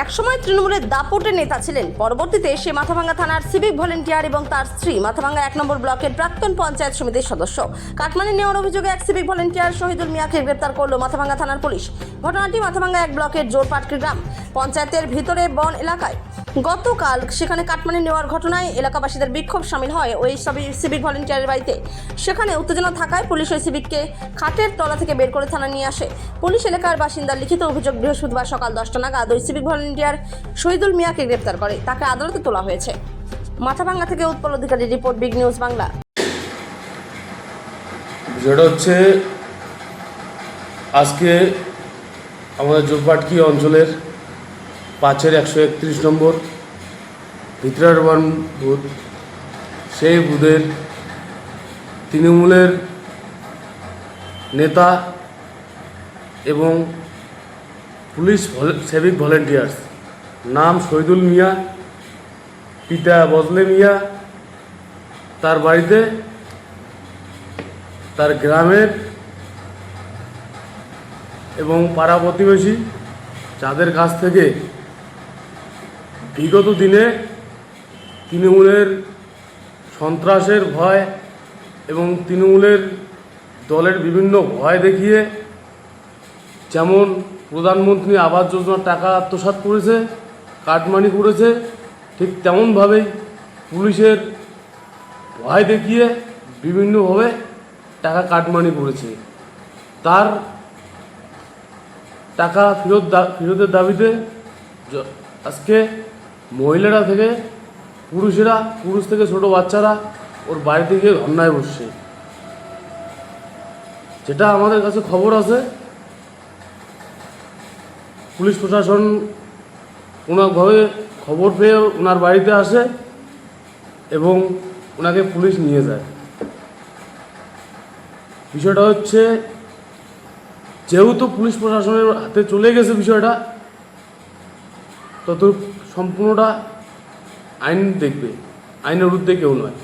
একসময় তৃণমূলের দাপটে নেতা ছিলেন, পরবর্তীতে সে মাথাভাঙ্গা থানার সিভিক ভলেন্টিয়ার এবং তার স্ত্রী মাথাভাঙ্গা 1 নম্বর ব্লকের প্রাক্তন পঞ্চায়েত সমিতির সদস্য। কাটমানি নেওয়ার অভিযোগে এক সিভিক ভলেন্টিয়ার শহীদুল মিয়াকে গ্রেপ্তার করল মাথাভাঙ্গা থানার পুলিশ। ঘটনাটি মাথাভাঙ্গা 1 ব্লকের জোরপাটকি গ্রাম পঞ্চায়েতের ভিতরে বন এলাকায়। গতকাল সেখানে কাটমানি নেওয়ার ঘটনায় এলাকাবাসীদের বিক্ষোভ সামিল হয় ওই সিভিক ভলেন্টিয়ারের বাড়িতে। সেখানে উত্তেজনা থাকায় পুলিশ ওই সিভিককে খাটের তলা থেকে বের করে থানা নিয়ে আসে। পুলিশ এলাকার বাসিন্দার লিখিত অভিযোগ বৃহস্পতিবার সকাল 10টা নাগাদ ওই সিভিক ভলেন্টিয়ার শহীদুল মিয়াকে গ্রেপ্তার করে তাকে আদালতে তোলা হয়েছে। মাথাভাঙ্গা থেকে উৎপল অধিকারী রিপোর্ট, বিগ নিউজ বাংলা। যেটা হচ্ছে আজকে আমাদের জোরপাটকি অঞ্চলের 5-এর 131 নম্বর ভিতরারবান বুথ, সেই বুথের তৃণমূলের নেতা এবং পুলিশ সিভিক ভলেন্টিয়ার্স, নাম শহীদুল মিয়া, পিতা বজলে মিয়া, তার বাড়িতে তার গ্রামের এবং পাড়া প্রতিবেশী যাদের কাছ থেকে বিগত দিনে তৃণমূলের সন্ত্রাসের ভয় এবং তৃণমূলের দলের বিভিন্ন ভয় দেখিয়ে যেমন প্রধানমন্ত্রী আবাস যোজনার টাকা আত্মসাৎ করেছে, কাটমানি করেছে, ঠিক তেমনভাবেই পুলিশের ভয় দেখিয়ে বিভিন্নভাবে টাকা কাটমানি করেছে। তার টাকা ফেরতের দাবিতে আজকে মহিলারা থেকে পুরুষ থেকে ছোট বাচ্চারা ওর বাড়িতে গিয়ে ধর্নায় বসছে। যেটা আমাদের কাছে খবর আছে, পুলিশ প্রশাসন কোনোভাবে খবর পেয়ে ওনার বাড়িতে আসে এবং ওনাকে পুলিশ নিয়ে যায়। বিষয়টা হচ্ছে যেহেতু পুলিশ প্রশাসনের হাতে চলে গেছে বিষয়টা, তত সম্পূর্ণটা আইন দেখবে, আইনের ঊর্ধ্বে কেউ নয়।